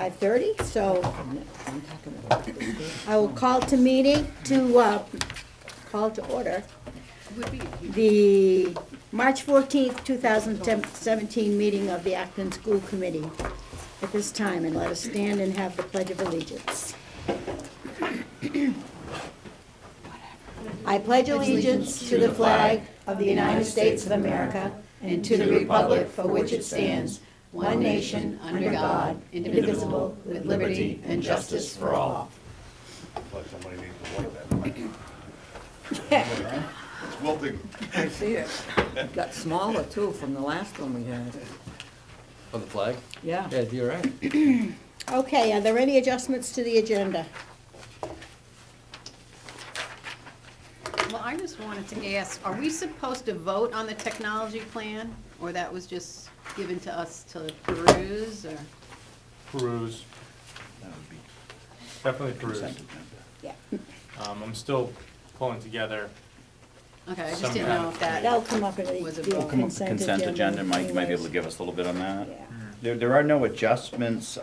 5:30, so I will call to meeting to call to order the March 14th, 2017 meeting of the Acton School Committee at this time, and let us stand and have the Pledge of Allegiance. I pledge allegiance to the flag of the United States of America and to the republic for which it stands, one nation, under God, indivisible, with liberty and justice for all. But somebody needs to work that mic. It's wilting. I see it. Got smaller too from the last one we had. On the flag? Yeah. Yeah, you're right. Okay, are there any adjustments to the agenda? Well, I just wanted to ask, are we supposed to vote on the technology plan? Or that was just given to us to peruse, or? Peruse. Definitely peruse. Yeah. I'm still pulling together. Okay, I just Some didn't kind know of- if that That'll come up in was a the vote. consent agenda. Mike, you might be able to anyways. give us a little bit on that. Yeah. There are no adjustments,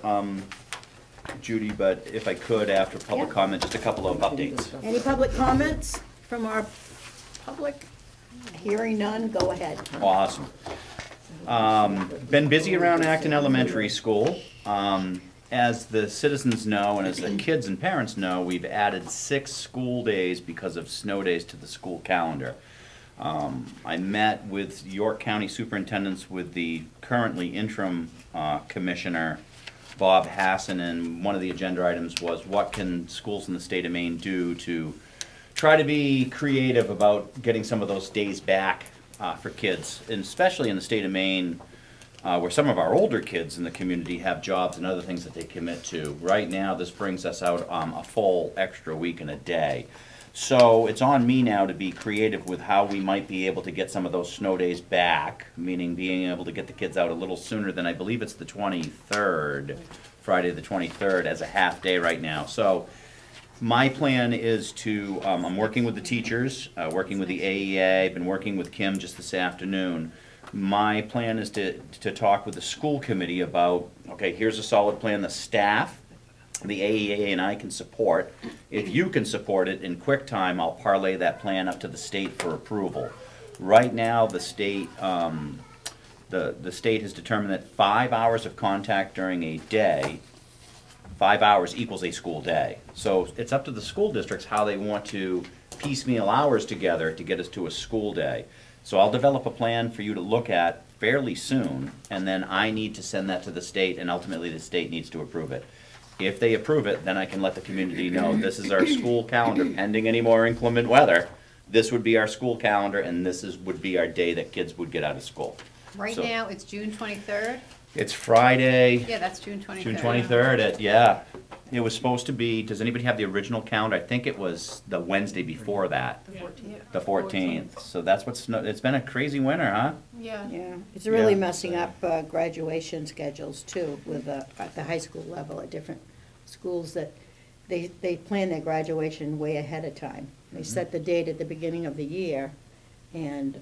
Judy, but if I could, after public Yeah. comment, just a couple of updates. Any public comments from our public? Hearing none, go ahead. Awesome. Been busy around Acton Elementary School. As the citizens know, and as the kids and parents know, we've added 6 school days because of snow days to the school calendar. I met with York County Superintendents with the currently interim commissioner, Bob Hassan, and one of the agenda items was what can schools in the state of Maine do to try to be creative about getting some of those days back for kids, and especially in the state of Maine, where some of our older kids in the community have jobs and other things that they commit to. Right now, this brings us out a full extra week and a day. So it's on me now to be creative with how we might be able to get some of those snow days back, meaning being able to get the kids out a little sooner than, I believe it's the 23rd, Friday the 23rd, as a half day right now. So my plan is to, I'm working with the teachers, working with the AEA, been working with Kim just this afternoon. My plan is to talk with the school committee about, okay, here's a solid plan the staff, the AEA and I can support. If you can support it in quick time, I'll parlay that plan up to the state for approval. Right now, the state, the state has determined that 5 hours of contact during a day, 5 hours equals a school day. So it's up to the school districts how they want to piecemeal hours together to get us to a school day. So I'll develop a plan for you to look at fairly soon, and then I need to send that to the state, and ultimately the state needs to approve it. If they approve it, then I can let the community know this is our school calendar, pending any more inclement weather. This would be our school calendar, and this would be our day that kids would get out of school. Right So- now, it's June 23rd? It's Friday, Yeah, that's June 23rd. June 23rd, yeah. It was supposed to be, does anybody have the original calendar? I think it was the Wednesday before that. The 14th. So that's what's, it's been a crazy winter, huh? Yeah. Yeah, it's really Yeah. messing up graduation schedules too, with at the high school level at different schools that they plan their graduation way ahead of time. They set the date at the beginning of the year, and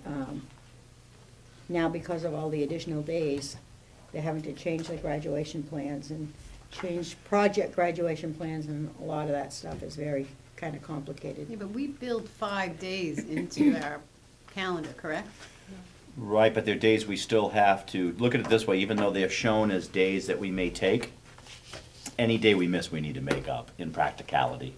now because of all the additional days, they're having to change their graduation plans and change project graduation plans, and a lot of that stuff is very kind of complicated. Yeah, but we build 5 days into our calendar, correct? Right, but they're days we still have to, look at it this way, even though they're shown as days that we may take, any day we miss, we need to make up in practicality.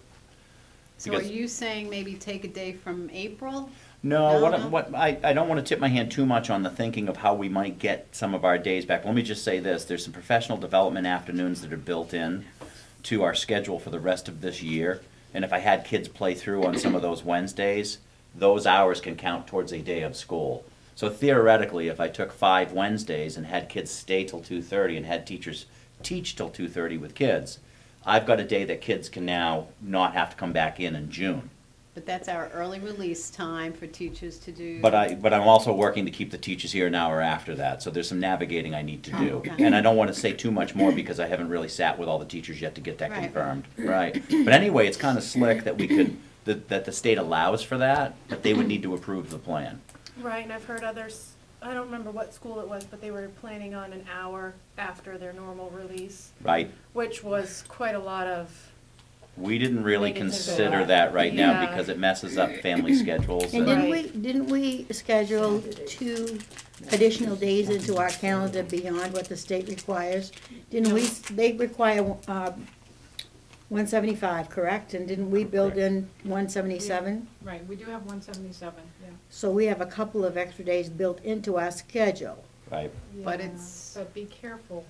So are Because- you saying maybe take a day from April? No, No? I don't want to tip my hand too much on the thinking of how we might get some of our days back. Let me just say this, there's some professional development afternoons that are built in to our schedule for the rest of this year. And if I had kids play through on some of those Wednesdays, those hours can count towards a day of school. So theoretically, if I took 5 Wednesdays and had kids stay till 2:30 and had teachers teach till 2:30 with kids, I've got a day that kids can now not have to come back in June. But that's our early release time for teachers to do. But I'm also working to keep the teachers here an hour after that, so there's some navigating I need to do. Okay. And I don't want to say too much more because I haven't really sat with all the teachers yet to get that Right. confirmed. Right. But anyway, it's kind of slick that we could, that the state allows for that, but they would need to approve the plan. Right, and I've heard others I don't remember what school it was, but they were planning on an hour after their normal release, Right? which was quite a lot of, We didn't really Negative. consider that right now Yeah. because it messes up family schedules. And Right. didn't we schedule 2 additional days into our calendar beyond what the state requires? Didn't we, they require 175, correct? And didn't we build in 177? Right, we do have 177, yeah. So we have a couple of extra days built into our schedule. Right. But Yeah, it's- But be careful,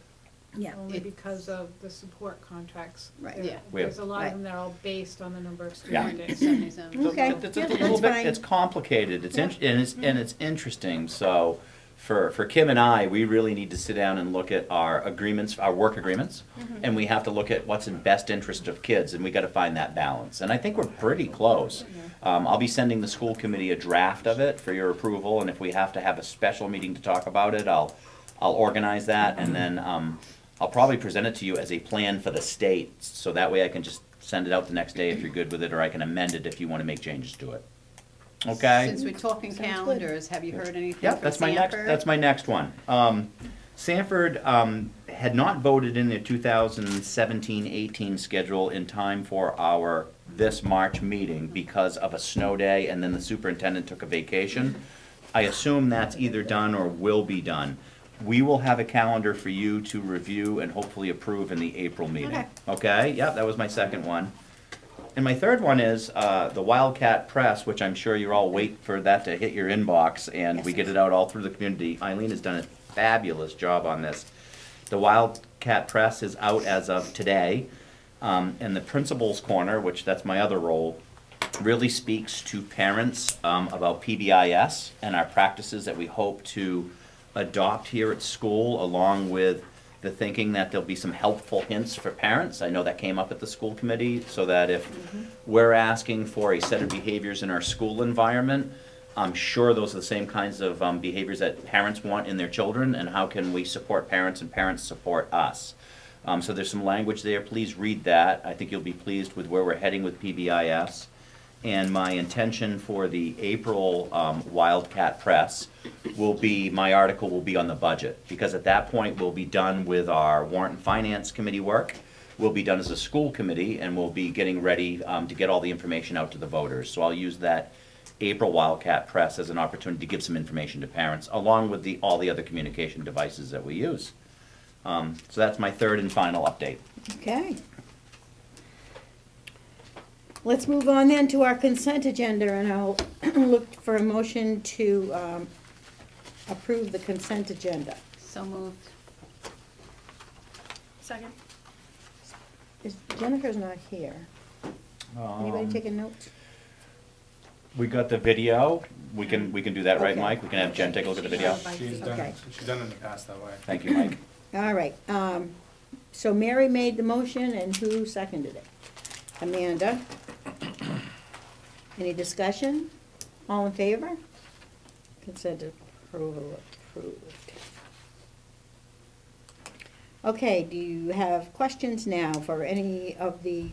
Yeah. only It's- because of the support contracts. Right. There- Yeah. We have- There's a lot Right. of them that are all based on the number of Yeah. student days. 77. Okay, It's yeah, a little that's bit, fine. it's complicated, and it's interesting, so for Kim and I, we really need to sit down and look at our agreements, our work agreements, and we have to look at what's in best interest of kids, and we gotta find that balance, and I think we're pretty close. I'll be sending the school committee a draft of it for your approval, and if we have to have a special meeting to talk about it, I'll organize that, and then, I'll probably present it to you as a plan for the state, so that way I can just send it out the next day if you're good with it, or I can amend it if you wanna make changes to it. Okay? Since we're talking Sounds good. calendars, have you heard anything Yeah, from that's my Sanford? that's my next one. Sanford had not voted in their 2017-18 schedule in time for our this March meeting because of a snow day, and then the superintendent took a vacation. I assume that's either done or will be done. We will have a calendar for you to review and hopefully approve in the April meeting. Okay. Okay? Yep, that was my second one. And my third one is the Wildcat Press, which I'm sure you're all waiting for that to hit your inbox, and we get it out all through the community. Eileen has done a fabulous job on this. The Wildcat Press is out as of today, and the Principal's Corner, which that's my other role, really speaks to parents about PBIS and our practices that we hope to adopt here at school, along with the thinking that there'll be some helpful hints for parents. I know that came up at the school committee, so that if we're asking for a set of behaviors in our school environment, I'm sure those are the same kinds of behaviors that parents want in their children, and how can we support parents and parents support us. So there's some language there, please read that. I think you'll be pleased with where we're heading with PBIS. And my intention for the April Wildcat Press will be, my article will be on the budget, because at that point, we'll be done with our warrant and finance committee work. We'll be done as a school committee, and we'll be getting ready to get all the information out to the voters. So I'll use that April Wildcat Press as an opportunity to give some information to parents, along with all the other communication devices that we use. So that's my third and final update. Okay. Let's move on then to our consent agenda, and I'll look for a motion to approve the consent agenda. So moved. second. Jennifer's not here. Anybody taking notes? We got the video. We can do that, right, Mike? We can have Jen take a look at the video. She's done, Okay. she's done in the past that way. Thank you, Mike. All right, so Mary made the motion, and who seconded it? Amanda. Any discussion? All in favor? Consent approval approved. Okay, do you have questions now for any of the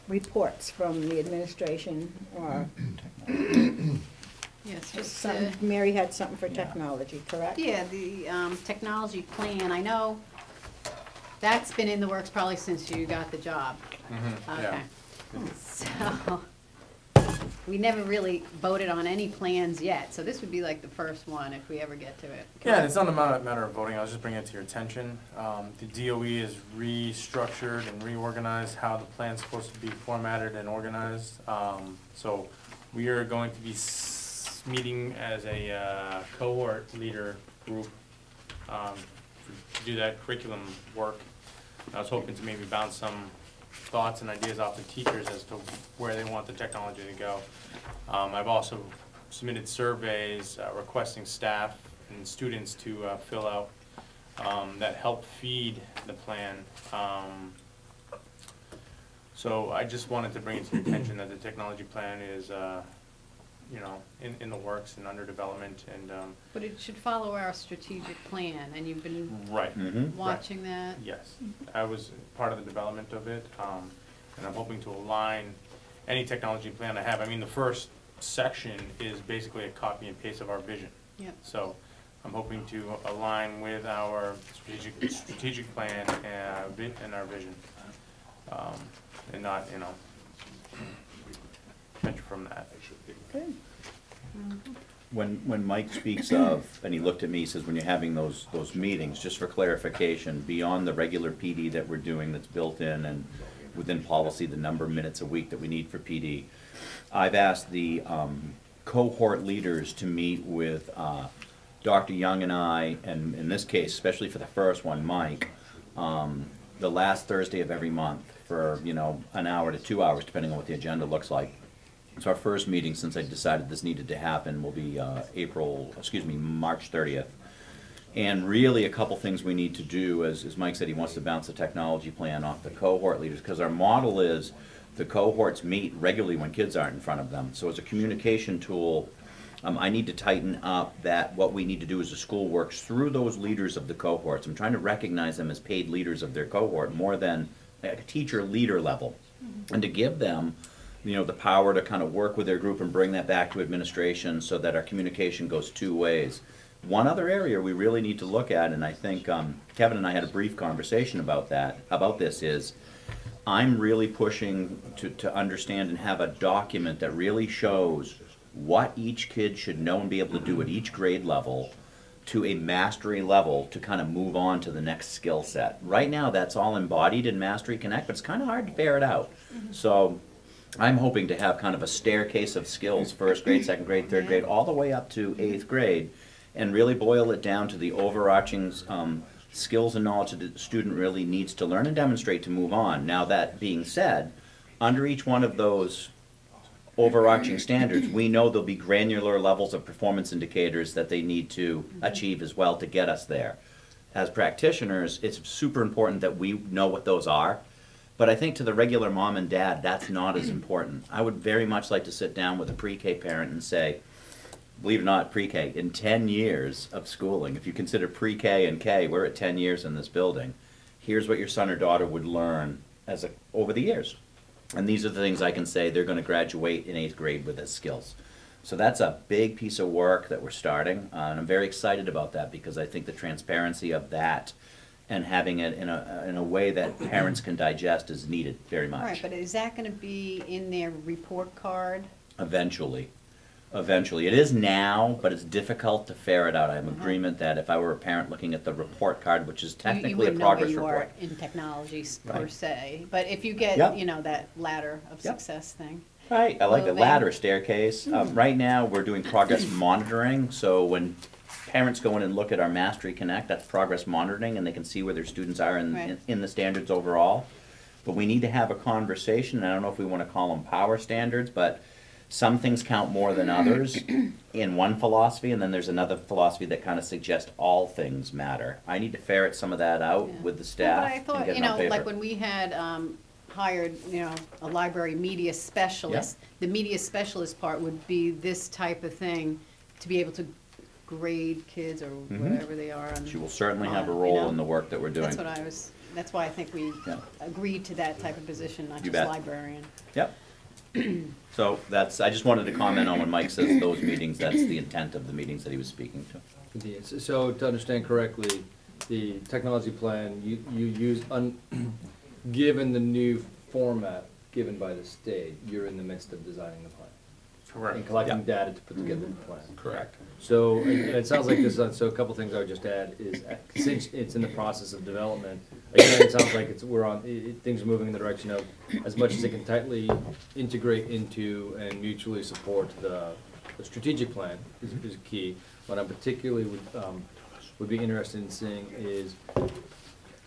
reports from the administration, or Yes, just, something, Mary had something for technology, correct? yeah, the technology plan, I know that's been in the works probably since you got the job. yeah. Okay. So, we never really voted on any plans yet, so this would be like the first one if we ever get to it. Yeah, it's not a matter of voting, I was just bringing it to your attention. The DOE is restructured and reorganized how the plan's supposed to be formatted and organized. So we are going to be meeting as a cohort leader group to do that curriculum work. I was hoping to maybe bounce some thoughts and ideas off the teachers as to where they want the technology to go. I've also submitted surveys requesting staff and students to fill out that help feed the plan. So I just wanted to bring it to your attention that the technology plan is, you know, in the works and under development, and But it should follow our strategic plan, and you've been right. watching that? Yes, I was part of the development of it, and I'm hoping to align any technology plan I have. I mean, the first section is basically a copy and paste of our vision. Yep. So I'm hoping to align with our strategic plan and our vision. And not, venture from that. When Mike speaks of, and he looked at me, he says, when you're having those meetings, just for clarification, beyond the regular PD that we're doing that's built in and within policy, the number of minutes a week that we need for PD, I've asked the cohort leaders to meet with Dr. Young and I, and in this case, especially for the first one, Mike, the last Thursday of every month for, an hour to 2 hours, depending on what the agenda looks like. So our first meeting, since I decided this needed to happen, will be March 30th. And really a couple things we need to do, as Mike said, he wants to bounce the technology plan off the cohort leaders, because our model is the cohorts meet regularly when kids aren't in front of them. So as a communication tool, I need to tighten up that what we need to do as a school works through those leaders of the cohorts. I'm trying to recognize them as paid leaders of their cohort more than at a teacher leader level, and to give them the power to kind of work with their group and bring that back to administration so that our communication goes two ways. One other area we really need to look at, and I think Kevin and I had a brief conversation about this, is I'm really pushing to understand and have a document that really shows what each kid should know and be able to do at each grade level to a mastery level to kind of move on to the next skill set. Right now that's all embodied in Mastery Connect, but it's kind of hard to ferret out. So I'm hoping to have kind of a staircase of skills, first grade, second grade, third grade, all the way up to 8th grade, and really boil it down to the overarching skills and knowledge that the student really needs to learn and demonstrate to move on. Now that being said, under each one of those overarching standards, we know there'll be granular levels of performance indicators that they need to achieve as well to get us there. As practitioners, it's super important that we know what those are. But I think to the regular mom and dad, that's not as important. I would very much like to sit down with a pre-K parent and say, believe it or not, pre-K, in 10 years of schooling, if you consider pre-K and K, we're at 10 years in this building, here's what your son or daughter would learn over the years. And these are the things I can say they're going to graduate in 8th grade with as skills. So that's a big piece of work that we're starting, and I'm very excited about that because I think the transparency of that and having it in a way that parents can digest is needed very much. All right, but is that going to be in their report card? Eventually. It is now, but it's difficult to ferret out. I have agreement that if I were a parent looking at the report card, which is technically a progress You wouldn't know where report. you are in technologies per Right. se, but if you get, Yep. that ladder of Yep. success thing. Right, I like the Moving. ladder staircase. Right now, we're doing progress monitoring, so when parents go in and look at our Mastery Connect, that's progress monitoring, and they can see where their students are Right. in the standards overall. But we need to have a conversation, and I don't know if we want to call them power standards, but some things count more than others in one philosophy, and then there's another philosophy that kind of suggests all things matter. I need to ferret some of that out Yeah. with the Well, staff but I and thought, get it on paper. like when we had hired, a library media specialist, the media specialist part would be this type of thing, to be able to grade kids or whatever they are. She will certainly have a you role know? in the work that we're doing. That's why I think we Yeah. agreed to that type of position, not You just bet. librarian. Yep. So I just wanted to comment on when Mike says those meetings, that's the intent of the meetings that he was speaking to. Indeed. So to understand correctly, the technology plan, you use, given the new format given by the state, you're in the midst of designing the plan. Correct. And collecting Yeah. data to put together the plan. Correct. So, and it sounds like this, so a couple things I would just add is, since it's in the process of development, again, it sounds like things are moving in the direction of, as much as it can tightly integrate into and mutually support the strategic plan is key. What I particularly would be interested in seeing is,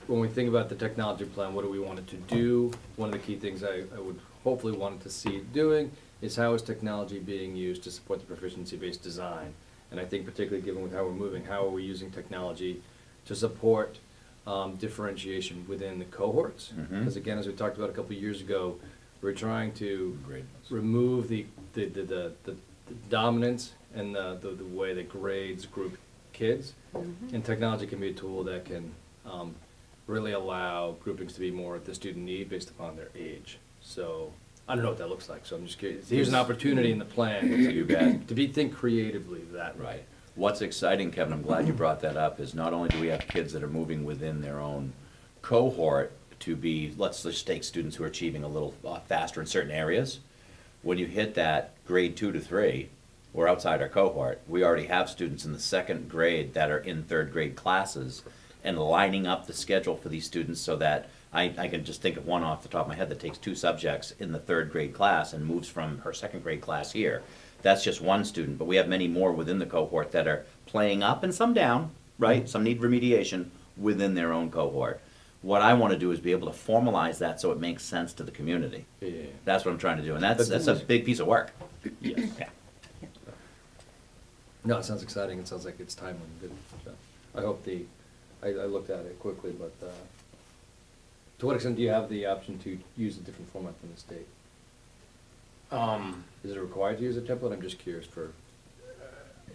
when we think about the technology plan, what do we want it to do? One of the key things I would hopefully want it to see it doing is how is technology being used to support the proficiency-based design? And I think particularly given with how we're moving, how are we using technology to support differentiation within the cohorts? Because again, as we talked about a couple of years ago, we're trying to remove the dominance and the way that grades group kids. And technology can be a tool that can really allow groupings to be more at the student need based upon their age. So I don't know what that looks like, so I'm just curious. Here's an opportunity in the plan You bet. to think creatively that way. Right. What's exciting, Kevin, I'm glad you brought that up, is not only do we have kids that are moving within their own cohort to be, let's just take students who are achieving a little faster in certain areas. When you hit that grade 2 to 3, we're outside our cohort. We already have students in the 2nd grade that are in 3rd grade classes and lining up the schedule for these students so that I can just think of one off the top of my head that takes 2 subjects in the 3rd grade class and moves from her 2nd grade class here. That's just one student, but we have many more within the cohort that are playing up and some down, right? Some need remediation within their own cohort. What I want to do is be able to formalize that so it makes sense to the community. Yeah. That's what I'm trying to do, and that's a big piece of work. Yes. Yeah. No, it sounds exciting. It sounds like it's timely. Good. So, I hope I looked at it quickly, but to what extent do you have the option to use a different format from the state? Is it required to use a template? I'm just curious for.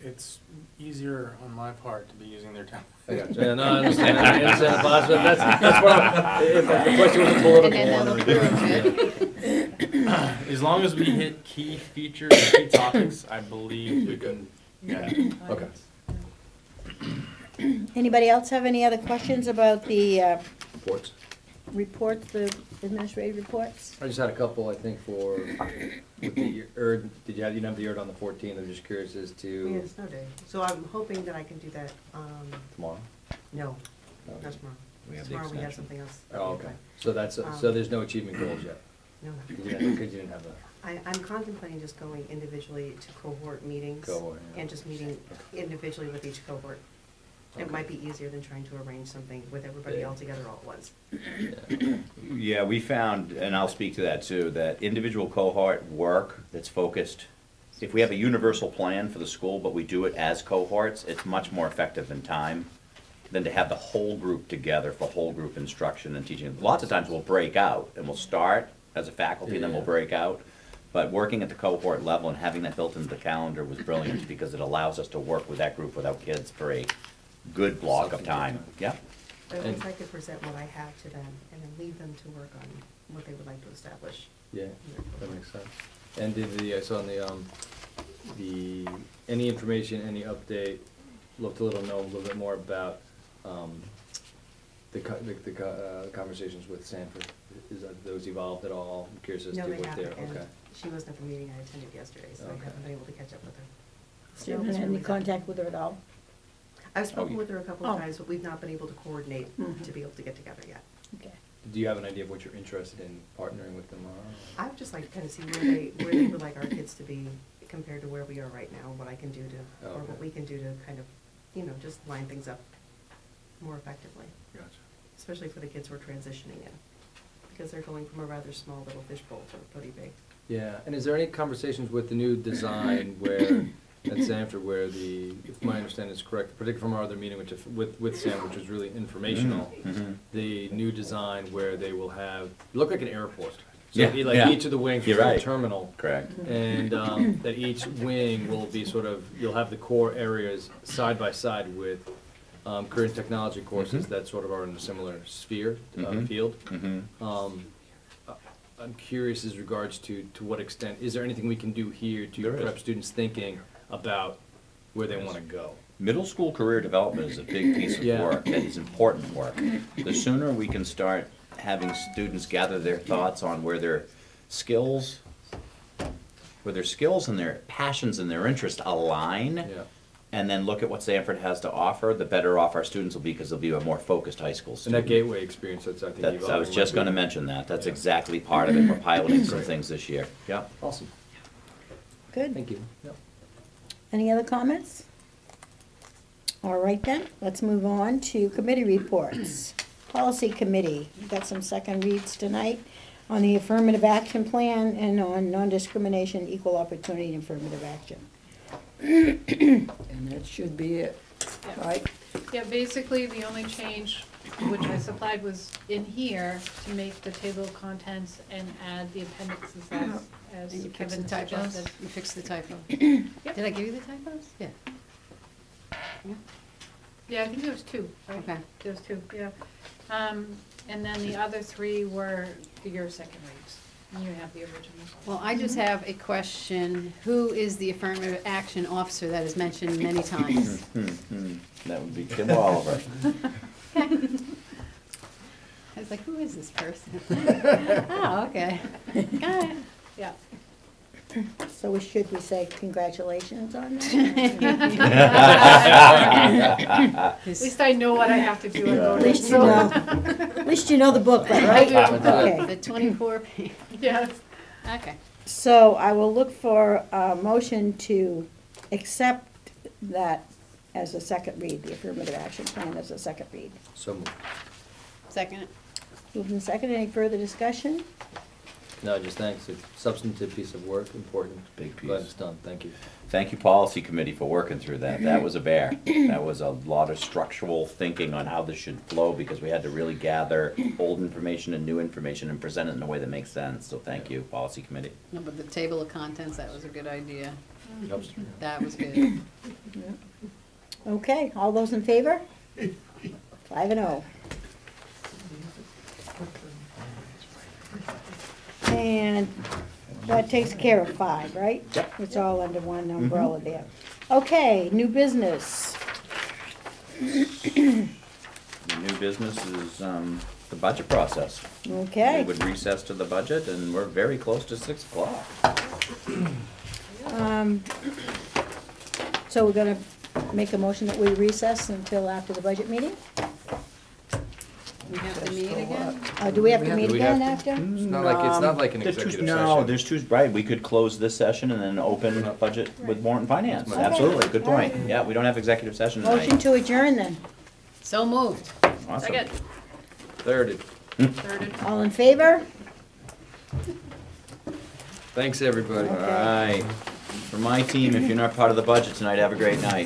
It's easier on my part to be using their template. I got you. Yeah, no, I understand. I understand the possibility. That's what if the question was a political And then one. they'll As long as we hit key features and key topics, I believe we can. Yeah. Okay. Anybody else have any other questions about the Reports. reports, the administrative reports? I just had a couple, I think, for with the ERD. You didn't have the ERD on the 14th? I'm just curious as to Yeah, snow day. So I'm hoping that I can do that, tomorrow. no, Okay. not tomorrow. We have the Tomorrow we have extension. something else. Oh, okay. So that's so there's no achievement goals yet. No, no. Because you didn't have that. I'm contemplating just going individually to cohort meetings. Cohort, yeah. And just meeting individually with each cohort. It Okay. might be easier than trying to arrange something with everybody Yeah. all together all at once. Yeah, we found, and I'll speak to that too, that individual cohort work that's focused, if we have a universal plan for the school, but we do it as cohorts, it's much more effective in time than to have the whole group together for whole group instruction and teaching. Lots of times we'll break out and we'll start as a faculty and then we'll Yeah. break out. But working at the cohort level and having that built into the calendar was brilliant because it allows us to work with that group without kids for a good block of time. Yeah. But And- once I could present what I have to them and then leave them to work on what they would like to establish. Yeah, in their that cohort. makes sense. And did I saw on any information, any update, love to know a little bit more about the conversations with Sanford. Is that those evolved at all? I'm curious as No, to they what they're, haven't, and okay. she wasn't at the meeting I attended yesterday, so I Okay. haven't been able to catch up with her. You haven't had any contact with her at all? I've spoken you- with her a couple Oh. of times, but we've not been able to coordinate Mhm. to be able to get together yet. Okay. Do you have an idea of what you're interested in partnering with them on? I would just like to kind of see where they would like our kids to be compared to where we are right now, what I can do to, or Okay. what we can do to kind of, just line things up more effectively, Gotcha. especially for the kids we're transitioning in, because they're going from a rather small little fishbowl to pretty big. Yeah, and is there any conversations with the new design where, at Sanford, where if my understanding is correct, particularly from our other meeting, with Sanford, which was really informational, Mhm. the new design where they will have, look like an airport. So Yeah, it'd be like yeah. each of the wings You're will be a right. terminal. Correct. And that each wing will be you'll have the core areas side by side with career and technology courses Mhm. that sort of are in a similar sphere, Mhm. field. Mhm. I'm curious as regards to what extent, is there anything we can do here to There is. prep students thinking about where they There is. want to go? Middle school career development is a big piece of Yeah. work, and it's important work. The sooner we can start having students gather their thoughts on where their skills and their passions and their interests align, Yeah. and then look at what Sanford has to offer, the better off our students will be because they'll be a more focused high school And student. that gateway experience, I think That's, I was just gonna mention that. That's Yeah. exactly part of it. We're piloting some Great. things this year. Yeah. Awesome, Good. thank you. Yeah. Any other comments? All right then, let's move on to committee reports. Policy Committee, we've got some second reads tonight on the affirmative action plan and on non-discrimination, equal opportunity, and affirmative action. And that should be it, Yeah. right? Yeah, basically, the only change which I supplied was in here to make the table of contents and add the appendixes as And you fixed Kevin the typos? suggested. You fixed the typo? Yep. Did I give you the typos? Yeah. Yeah, I think there was two, right? Okay. There was two, yeah. And then the other three were your second reads. You have the original. Well, I just have a question. Who is the affirmative action officer that is mentioned many times? That would be Kim Oliver. I was like, who is this person? Oh, okay. Got it. Yeah. So we should we say congratulations on that? At least I know what I have to do. At least you know, at least you know the booklet, right? Okay. The 24 page. Yes. Okay. So I will look for a motion to accept that as a second read, the affirmative action plan as a second read. So moved. Second. Moved and second, any further discussion? No, just thanks. It's a substantive piece of work, important. Big Glad piece. it's done. Thank you. Thank you, Policy Committee, for working through that. That was a bear. That was a lot of structural thinking on how this should flow, because we had to really gather old information and new information and present it in a way that makes sense. So thank you, Policy Committee. No, but the table of contents, that was a good idea. Helps. That was good. Okay, all those in favor? 5-0. And that takes care of 5, right? Yep. It's all under one umbrella there. Okay, new business. The new business is the budget process. Okay. We would recess to the budget, and we're very close to 6 o'clock. So we're gonna make a motion that we recess until after the budget meeting? We have to meet again? Do we have to meet Do we have again to? after? It's not like an There's two- executive No, session. there's two, right, we could close this session and then open budget with warrant and finance. Okay. Absolutely, good point. Alright. Yeah, we don't have executive session Motion tonight. to adjourn then. So moved. Awesome. Second. Thirded. Thirded. All in favor? Thanks, everybody. All right. For my team, if you're not part of the budget tonight, have a great night.